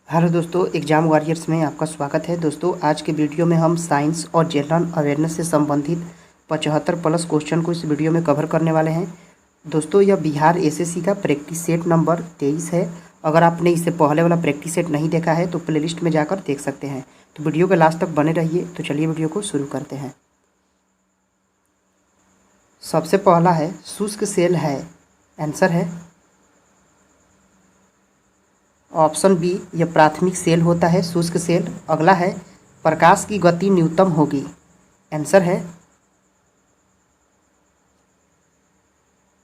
Hello दोस्तों, exam warriors में आपका स्वागत है। दोस्तों, आज के वीडियो में हम साइंस और जनरल अवेयरनेस से संबंधित 75 प्लस क्वेश्चन को इस वीडियो में कवर करने वाले हैं। दोस्तों, यह बिहार एसएससी का प्रैक्टिस सेट नंबर 23 है। अगर आपने इससे पहले वाला प्रैक्टिस सेट नहीं देखा है तो प्लेलिस्ट में जाकर देख सकते हैं। तो वीडियो के लास्ट तक बने रहिए। तो चलिए वीडियो को शुरू करते हैं। सबसे पहला है शुष्क सेल है, आंसर है ऑप्शन बी, यह प्राथमिक सेल होता है शुष्क सेल। अगला है प्रकाश की गति न्यूनतम होगी, आंसर है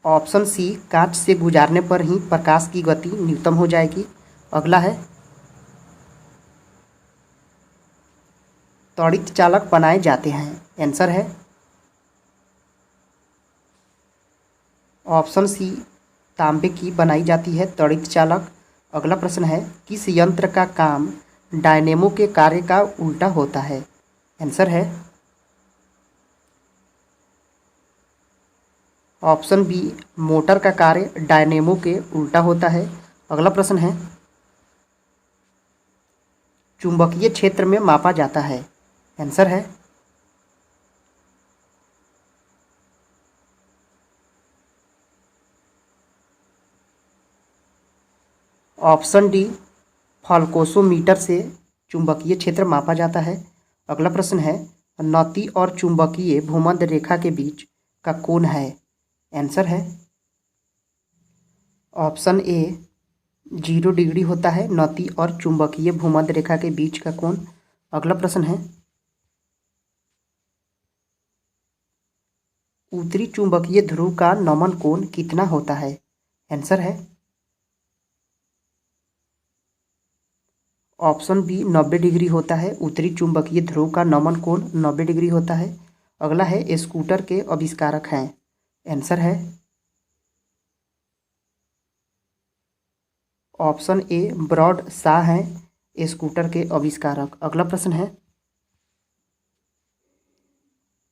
ऑप्शन सी, कांच से गुजारने पर ही प्रकाश की गति न्यूनतम हो जाएगी। अगला है त्वरित चालक बनाए जाते हैं, आंसर है ऑप्शन सी, तांबे की बनाई जाती है त्वरित चालक। अगला प्रश्न है किस यंत्र का काम डायनेमो के कार्य का उल्टा होता है, आंसर है ऑप्शन बी, मोटर का कार्य डायनेमो के उल्टा होता है। अगला प्रश्न है चुंबकीय क्षेत्र में मापा जाता है, आंसर है ऑप्शन डी, फाल्कोसोमीटर से चुंबकीय क्षेत्र मापा जाता है। अगला प्रश्न है नती और चुंबकीय भूमध्य रेखा के बीच का कोण है, आंसर है ऑप्शन ए, 0 डिग्री होता है नती और चुंबकीय भूमध्य रेखा के बीच का कोण। अगला प्रश्न है उत्तरी चुंबकीय ध्रुव का नमन कोण कितना होता है, आंसर है ऑप्शन बी, 90 डिग्री होता है। उत्तरी चुंबकीय ध्रुव का नमन कोण 90 डिग्री होता है। अगला है स्कूटर के आविष्कारक हैं, आंसर है ऑप्शन ए, ब्रॉड शाह हैं स्कूटर के आविष्कारक। अगला प्रश्न है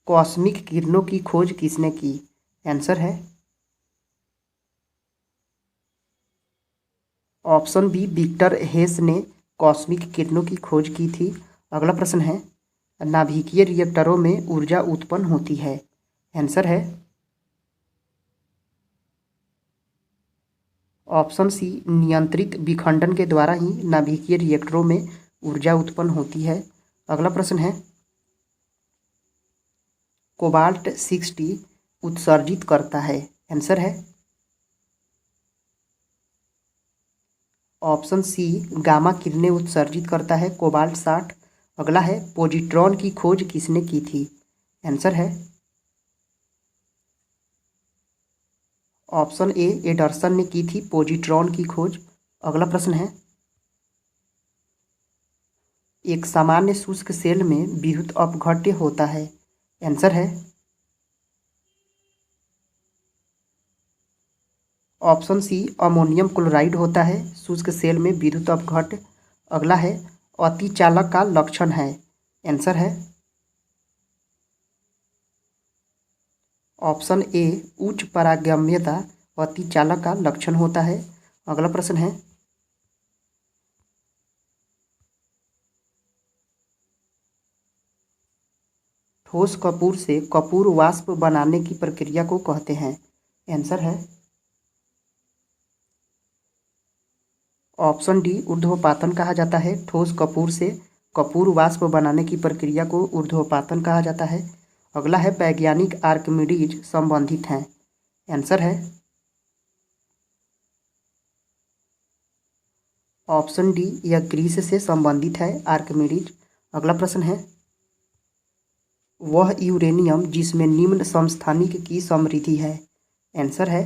कॉस्मिक किरणों की खोज किसने की, आंसर है ऑप्शन बी, विक्टर हेस ने कॉस्मिक किरणों की खोज की थी। अगला प्रश्न है नाभिकीय रिएक्टरों में ऊर्जा उत्पन्न होती है, आंसर है ऑप्शन सी, नियंत्रित विखंडन के द्वारा ही नाभिकीय रिएक्टरों में ऊर्जा उत्पन्न होती है। अगला प्रश्न है कोबाल्ट 60 उत्सर्जित करता है, आंसर है ऑप्शन सी, गामा किरणें उत्सर्जित करता है कोबाल्ट 60। अगला है पोजिट्रॉन की खोज किसने की थी, आंसर है ऑप्शन ए, एडरसन ने की थी पोजिट्रॉन की खोज। अगला प्रश्न है एक सामान्य शुष्क सेल में विद्युत अपघट्य होता है, आंसर है ऑप्शन सी, अमोनियम क्लोराइड होता है शुष्क सेल में विद्युत अपघट्य। अगला है अतिचालक का लक्षण है, आंसर है ऑप्शन ए, उच्च पारगम्यता अतिचालक का लक्षण होता है। अगला प्रश्न है ठोस कपूर से कपूर वाष्प बनाने की प्रक्रिया को कहते हैं, आंसर है ऑप्शन डी, ऊर्ध्वपातन कहा जाता है। ठोस कपूर से कपूर वाष्प बनाने की प्रक्रिया को ऊर्ध्वपातन कहा जाता है। अगला है वैज्ञानिक आर्किमिडीज संबंधित हैं, आंसर है ऑप्शन डी, यह ग्रीस से संबंधित है आर्किमिडीज। अगला प्रश्न है वह यूरेनियम जिसमें निम्न समस्थानिक की समृद्धि है, आंसर है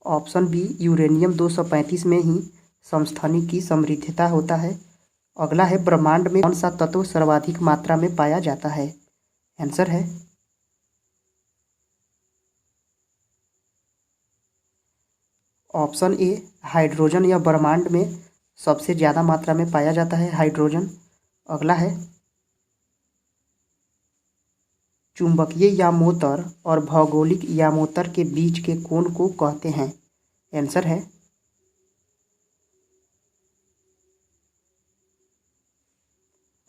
ऑप्शन बी, यूरेनियम 235 में ही समस्थानिक की समृद्धता होता है। अगला है ब्रह्मांड में कौन सा तत्व सर्वाधिक मात्रा में पाया जाता है, आंसर है ऑप्शन ए, हाइड्रोजन। यह ब्रह्मांड में सबसे ज़्यादा मात्रा में पाया जाता है हाइड्रोजन। अगला है चुंबकीय यामोत्तर और भौगोलिक यामोत्तर के बीच के कोण को कहते हैं, आंसर है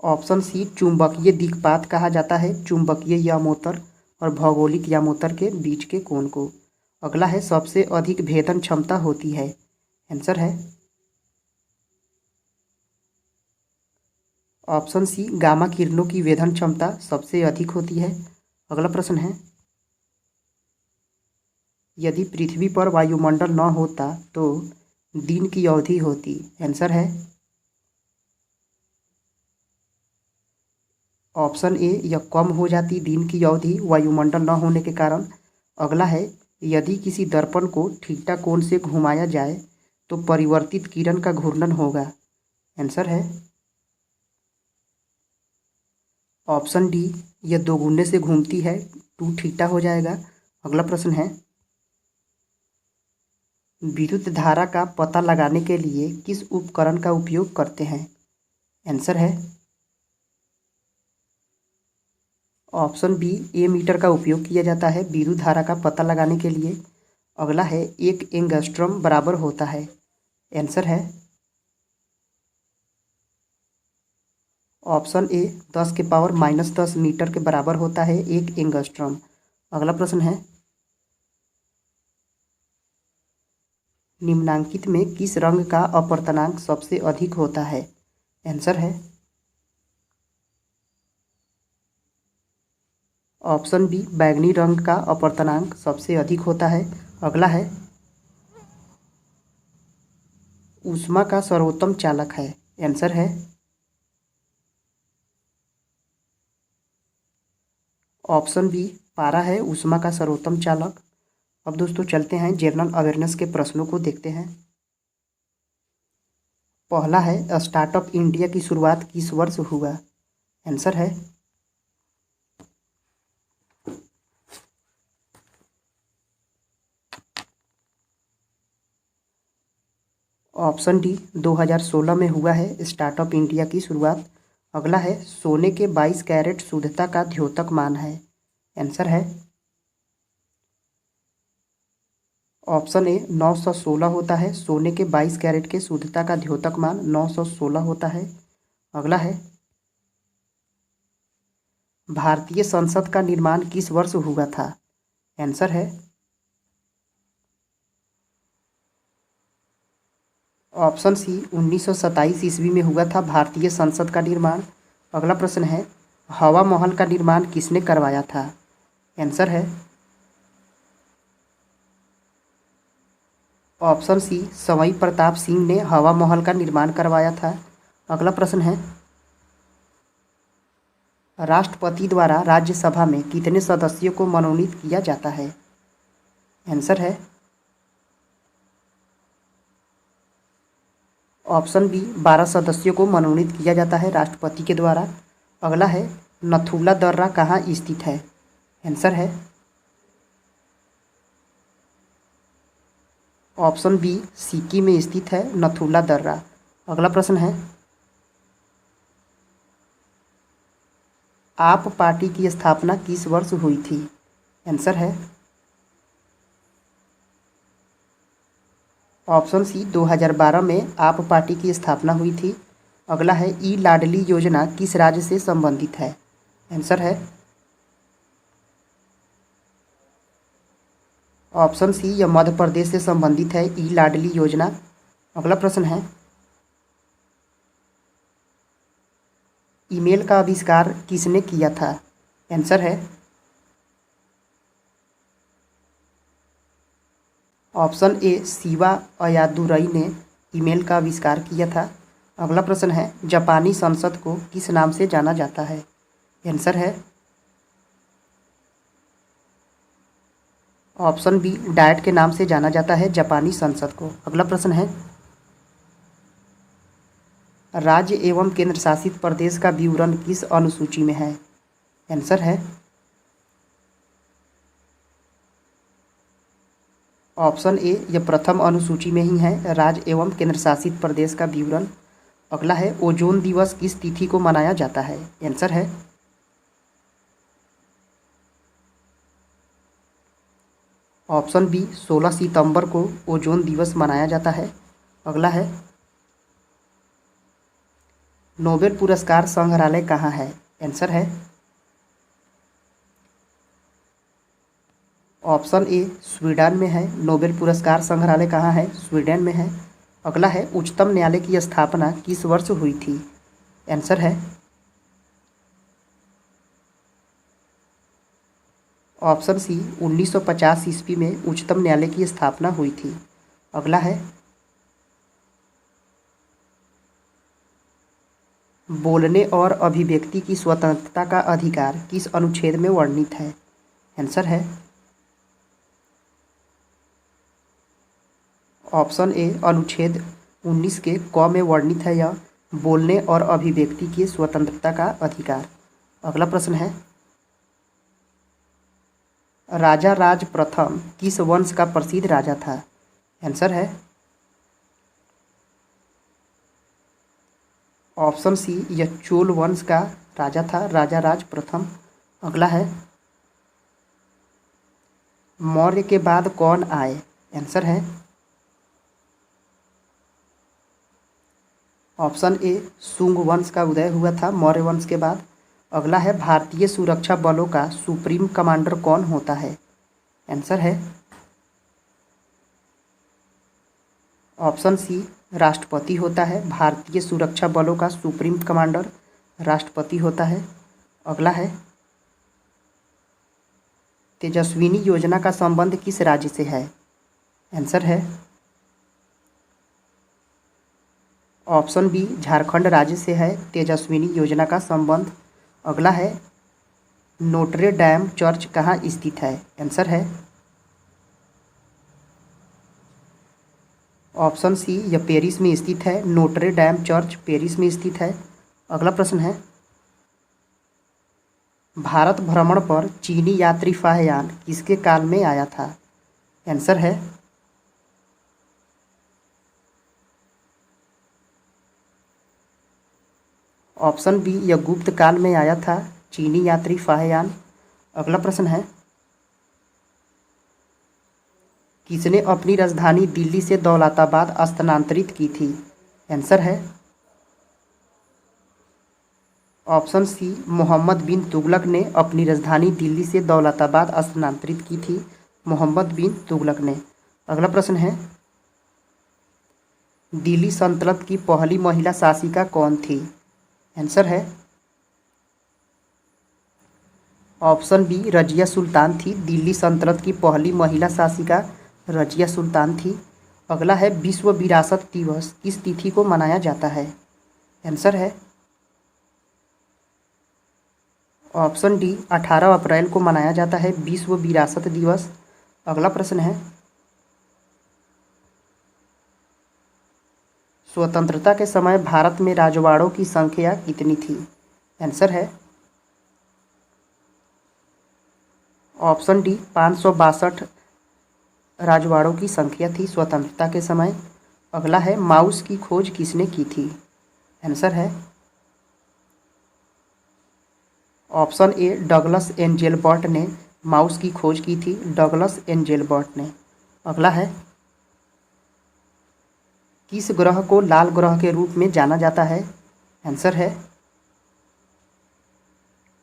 ऑप्शन सी चुंबकीय दिक्पात कहा जाता है चुंबकीय यामोत्तर और भौगोलिक यामोत्तर के बीच के कोण को। अगला है सबसे अधिक भेदन क्षमता होती है। आंसर है ऑप्शन सी गामा किरणों की वेधन क्षमता सबसे अधिक होती है। अगला प्रश्न है यदि पृथ्वी पर वायुमंडल न होता तो दिन की अवधि होती। आंसर है ऑप्शन ए यह कम हो जाती दिन की अवधि वायुमंडल न होने के कारण। अगला है यदि किसी दर्पण को थीटा कोण से घुमाया जाए तो परिवर्तित किरण का घूर्णन होगा। आंसर है ऑप्शन डी यह दोगुने से घूमती है 2 थीटा हो जाएगा। अगला प्रश्न है विद्युत धारा का पता लगाने के लिए किस उपकरण का उपयोग करते हैं। आंसर है ऑप्शन बी ए मीटर का उपयोग किया जाता है विद्युत धारा का पता लगाने के लिए। अगला है 1 एंगस्ट्रॉम बराबर होता है। आंसर है ऑप्शन ए 10 के पावर -10 मीटर के बराबर होता है 1 एंगस्ट्रॉम। अगला प्रश्न है निम्नांकित में किस रंग का अपवर्तनांक सबसे अधिक होता है। आंसर है ऑप्शन बी बैंगनी रंग का अपवर्तनांक सबसे अधिक होता है। अगला है ऊष्मा का सर्वोत्तम चालक है। आंसर है ऑप्शन बी पारा है ऊष्मा का सर्वोत्तम चालक। अब दोस्तों चलते हैं जनरल अवेयरनेस के प्रश्नों को देखते हैं। पहला है स्टार्टअप इंडिया की शुरुआत किस वर्ष हुआ। आंसर है ऑप्शन डी 2016 में हुआ है स्टार्टअप इंडिया की शुरुआत। अगला है सोने के 22 कैरेट शुद्धता का द्योतक मान है। आंसर है ऑप्शन ए 916 होता है सोने के 22 कैरेट के शुद्धता का द्योतक मान 916 होता है। अगला है भारतीय संसद का निर्माण किस वर्ष हुआ था। आंसर है ऑप्शन सी 1927 ईस्वी में हुआ था भारतीय संसद का निर्माण। अगला प्रश्न है हवा महल का निर्माण किसने करवाया था। आंसर है ऑप्शन सी सवाई प्रताप सिंह ने हवा महल का निर्माण करवाया था। अगला प्रश्न है राष्ट्रपति द्वारा राज्यसभा में कितने सदस्यों को मनोनीत किया जाता है। आंसर है ऑप्शन बी 12 सदस्यों को मनोनीत किया जाता है राष्ट्रपति के द्वारा। अगला है नथुला दर्रा कहाँ स्थित है। आंसर है ऑप्शन बी सिक्किम में स्थित है नथुला दर्रा। अगला प्रश्न है आप पार्टी की स्थापना किस वर्ष हुई थी। आंसर है ऑप्शन सी 2012 में आप पार्टी की स्थापना हुई थी। अगला है ई लाडली योजना किस राज्य से संबंधित है। आंसर है ऑप्शन सी यह मध्य प्रदेश से संबंधित है ई लाडली योजना। अगला प्रश्न है ईमेल का आविष्कार किसने किया था। आंसर है ऑप्शन ए शिवा अयादुरई ने ईमेल का आविष्कार किया था। अगला प्रश्न है जापानी संसद को किस नाम से जाना जाता है। आंसर है ऑप्शन बी डायट के नाम से जाना जाता है जापानी संसद को। अगला प्रश्न है राज्य एवं केंद्र शासित प्रदेश का विवरण किस अनुसूची में है। आंसर है ऑप्शन ए यह प्रथम अनुसूची में ही है राज्य एवं केंद्र शासित प्रदेश का विवरण। अगला है ओजोन दिवस किस तिथि को मनाया जाता है। आंसर है ऑप्शन बी 16 सितंबर को ओजोन दिवस मनाया जाता है। अगला है नोबेल पुरस्कार संग्रहालय कहाँ है? आंसर है ऑप्शन ए स्वीडन में है। नोबेल पुरस्कार संग्रहालय कहाँ है? स्वीडन में है। अगला है उच्चतम न्यायालय की स्थापना किस वर्ष हुई थी? आंसर है ऑप्शन सी 1950 ईस्वी में उच्चतम न्यायालय की स्थापना हुई थी। अगला है बोलने और अभिव्यक्ति की स्वतंत्रता का अधिकार किस अनुच्छेद में वर्णित है? आंसर है ऑप्शन ए अनुच्छेद 19 के क में वर्णित है यह बोलने और अभिव्यक्ति की स्वतंत्रता का अधिकार। अगला प्रश्न है राजा राज प्रथम किस वंश का प्रसिद्ध राजा था? आंसर है ऑप्शन सी यह चोल वंश का राजा था राजा राज प्रथम। अगला है मौर्य के बाद कौन आए? आंसर है ऑप्शन ए शुंग वंश का उदय हुआ था मौर्य वंश के बाद। अगला है भारतीय सुरक्षा बलों का सुप्रीम कमांडर कौन होता है? आंसर है ऑप्शन सी राष्ट्रपति होता है। भारतीय सुरक्षा बलों का सुप्रीम कमांडर राष्ट्रपति होता है। अगला है तेजस्विनी योजना का संबंध किस राज्य से है? आंसर है ऑप्शन बी झारखंड राज्य से है तेजस्विनी योजना का संबंध। अगला है नोट्रे डैम चर्च कहाँ स्थित है? आंसर है ऑप्शन सी यह पेरिस में स्थित है। नोट्रे डैम चर्च पेरिस में स्थित है। अगला प्रश्न है भारत भ्रमण पर चीनी यात्री फाह्यान किसके काल में आया था? आंसर है ऑप्शन बी यह गुप्त काल में आया था चीनी यात्री फाह्यान। अगला प्रश्न है किसने अपनी राजधानी दिल्ली से दौलताबाद स्थानांतरित की थी? आंसर है ऑप्शन सी मोहम्मद बिन तुगलक ने अपनी राजधानी दिल्ली से दौलताबाद स्थानांतरित की थी मोहम्मद बिन तुगलक ने। अगला प्रश्न है दिल्ली सल्तनत की पहली महिला शासिका कौन थी? आंसर है ऑप्शन बी रजिया सुल्तान थी। दिल्ली सल्तनत की पहली महिला शासिका रजिया सुल्तान थी। अगला है विश्व विरासत दिवस किस तिथि को मनाया जाता है? आंसर है ऑप्शन डी 18 अप्रैल को मनाया जाता है विश्व विरासत दिवस। अगला प्रश्न है स्वतंत्रता के समय भारत में राजवाड़ों की संख्या कितनी थी? आंसर है ऑप्शन डी 562 राजवाड़ों की संख्या थी स्वतंत्रता के समय। अगला है माउस की खोज किसने की थी? आंसर है ऑप्शन ए डगलस एंजेलबर्ट ने माउस की खोज की थी डगलस एंजेलबर्ट ने। अगला है किस ग्रह को लाल ग्रह के रूप में जाना जाता है? आंसर है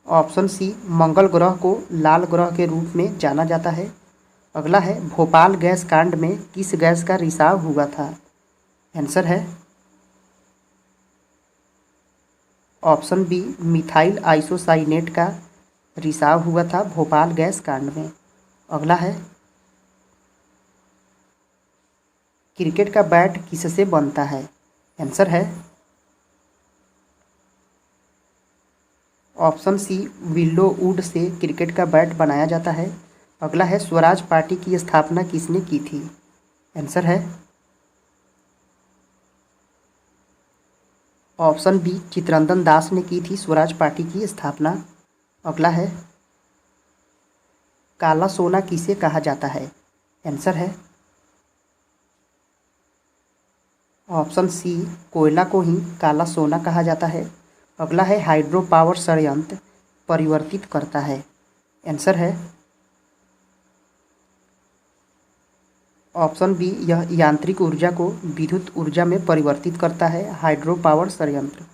ऑप्शन सी मंगल ग्रह को लाल ग्रह के रूप में जाना जाता है। अगला है भोपाल गैस कांड में किस गैस का रिसाव हुआ था? आंसर है ऑप्शन बी मिथाइल आइसोसाइनेट का रिसाव हुआ था भोपाल गैस कांड में। अगला है क्रिकेट का बैट किससे बनता है? आंसर है ऑप्शन सी विल्लो वुड से क्रिकेट का बैट बनाया जाता है। अगला है स्वराज पार्टी की स्थापना किसने की थी? आंसर है ऑप्शन बी चित्तरंजन दास ने की थी स्वराज पार्टी की स्थापना। अगला है काला सोना किसे कहा जाता है? आंसर है ऑप्शन सी कोयला को ही काला सोना कहा जाता है। अगला है हाइड्रो पावर संयंत्र परिवर्तित करता है। आंसर है ऑप्शन बी यह यांत्रिक ऊर्जा को विद्युत ऊर्जा में परिवर्तित करता है हाइड्रो पावर संयंत्र।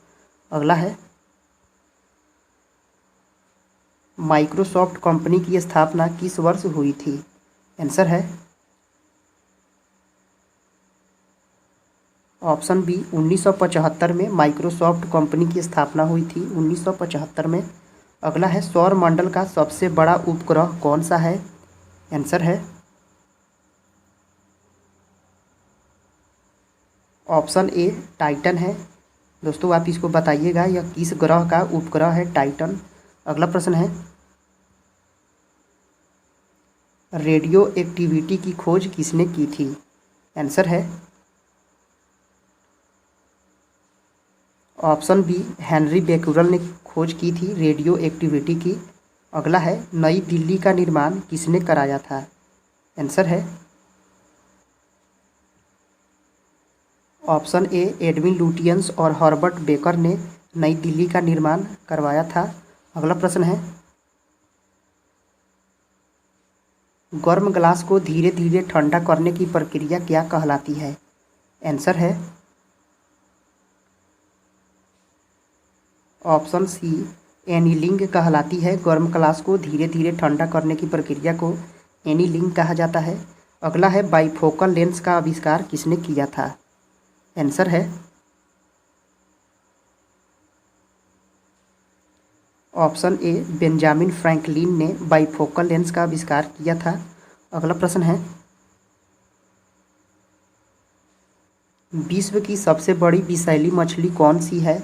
अगला है माइक्रोसॉफ्ट कंपनी की स्थापना किस वर्ष हुई थी? आंसर है ऑप्शन बी 1975 में माइक्रोसॉफ्ट कंपनी की स्थापना हुई थी 1975 में। अगला है सौर मंडल का सबसे बड़ा उपग्रह कौन सा है? आंसर है ऑप्शन ए टाइटन है। दोस्तों आप इसको बताइएगा यह किस ग्रह का उपग्रह है टाइटन। अगला प्रश्न है रेडियो एक्टिविटी की खोज किसने की थी? आंसर है ऑप्शन बी हेनरी बेक्यूरेल ने खोज की थी रेडियो एक्टिविटी की। अगला है नई दिल्ली का निर्माण किसने कराया था? आंसर है ऑप्शन ए एडविन लुटियंस और हर्बर्ट बेकर ने नई दिल्ली का निर्माण करवाया था। अगला प्रश्न है गर्म ग्लास को धीरे धीरे ठंडा करने की प्रक्रिया क्या कहलाती है? आंसर है ऑप्शन सी एनीलिंग कहलाती है। गर्म ग्लास को धीरे धीरे ठंडा करने की प्रक्रिया को एनीलिंग कहा जाता है। अगला है बाइफोकल लेंस का आविष्कार किसने किया था? आंसर है ऑप्शन ए बेंजामिन फ्रैंकलिन ने बाइफोकल लेंस का आविष्कार किया था। अगला प्रश्न है विश्व की सबसे बड़ी विषैली मछली कौन सी है?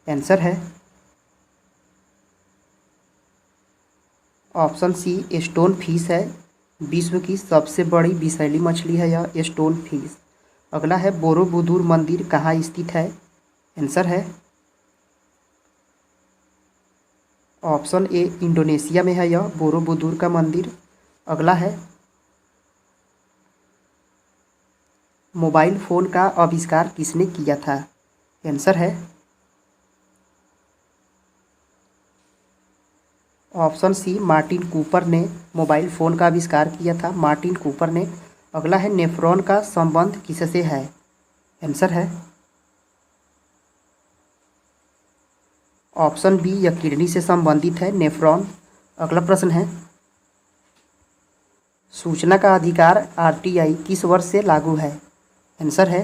आंसर है ऑप्शन सी स्टोन फिश है। विश्व की सबसे बड़ी विषैली मछली है यह स्टोन फिश। अगला है बोरोबुदुर मंदिर कहाँ स्थित है? आंसर है ऑप्शन ए इंडोनेशिया में है यह बोरोबुदुर का मंदिर। अगला है मोबाइल फ़ोन का आविष्कार किसने किया था? आंसर है ऑप्शन सी मार्टिन कूपर ने मोबाइल फ़ोन का आविष्कार किया था मार्टिन कूपर ने। अगला है नेफ्रॉन का संबंध किससे है? आंसर है ऑप्शन बी यह किडनी से संबंधित है नेफ्रॉन। अगला प्रश्न है सूचना का अधिकार आरटीआई किस वर्ष से लागू है? आंसर है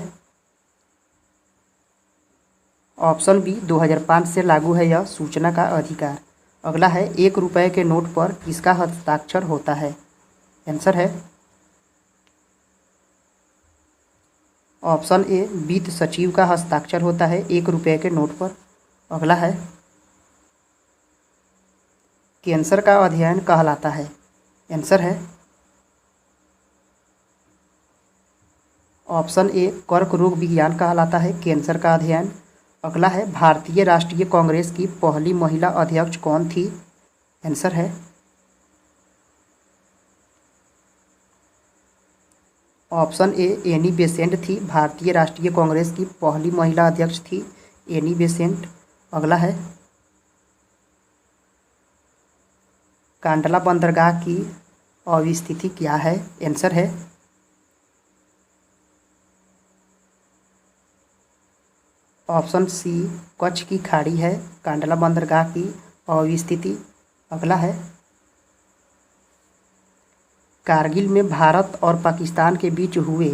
ऑप्शन बी 2005 से लागू है यह सूचना का अधिकार। अगला है 1 रुपये के नोट पर किसका हस्ताक्षर होता है? आंसर है ऑप्शन ए वित्त सचिव का हस्ताक्षर होता है 1 रुपये के नोट पर। अगला है कैंसर का अध्ययन कहलाता है? आंसर है ऑप्शन ए कर्क रोग विज्ञान कहलाता है कैंसर का अध्ययन। अगला है भारतीय राष्ट्रीय कांग्रेस की पहली महिला अध्यक्ष कौन थी? आंसर है ऑप्शन ए एनी बेसेंट थी। भारतीय राष्ट्रीय कांग्रेस की पहली महिला अध्यक्ष थी एनी बेसेंट। अगला है कांडला बंदरगाह की अवस्थिति क्या है? आंसर है ऑप्शन सी कच्छ की खाड़ी है कांडला बंदरगाह की अवस्थिति। अगला है कारगिल में भारत और पाकिस्तान के बीच हुए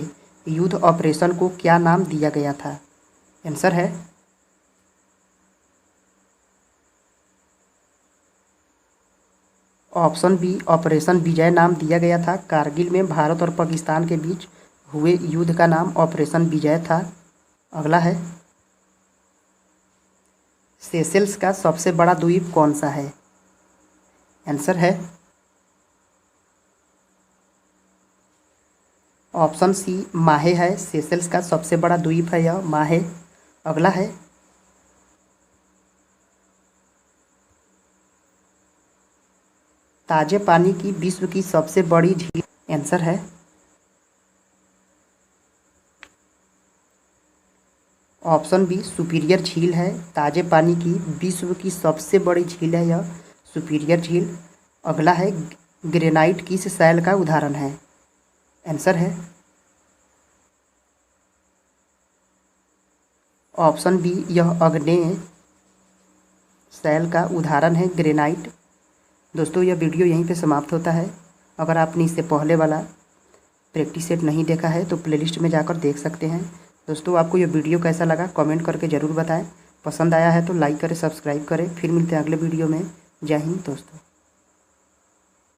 युद्ध ऑपरेशन को क्या नाम दिया गया था? आंसर है ऑप्शन बी ऑपरेशन विजय नाम दिया गया था। कारगिल में भारत और पाकिस्तान के बीच हुए युद्ध का नाम ऑपरेशन विजय था। अगला है सेशेल्स का सबसे बड़ा द्वीप कौन सा है? आंसर है ऑप्शन सी माहे है। सेशेल्स का सबसे बड़ा द्वीप है यह माहे। अगला है ताजे पानी की विश्व की सबसे बड़ी झील? आंसर है ऑप्शन बी सुपीरियर झील है। ताजे पानी की विश्व की सबसे बड़ी झील है यह सुपीरियर झील। अगला है ग्रेनाइट किस शैल का उदाहरण है? आंसर है ऑप्शन बी यह आग्नेय शैल का उदाहरण है ग्रेनाइट। दोस्तों यह वीडियो यहीं पे समाप्त होता है। अगर आपने इससे पहले वाला प्रैक्टिस सेट नहीं देखा है तो प्लेलिस्ट में जाकर देख सकते हैं। दोस्तों आपको यह वीडियो कैसा लगा कमेंट करके ज़रूर बताएं। पसंद आया है तो लाइक करें, सब्सक्राइब करें। फिर मिलते हैं अगले वीडियो में। जय हिंद दोस्तों।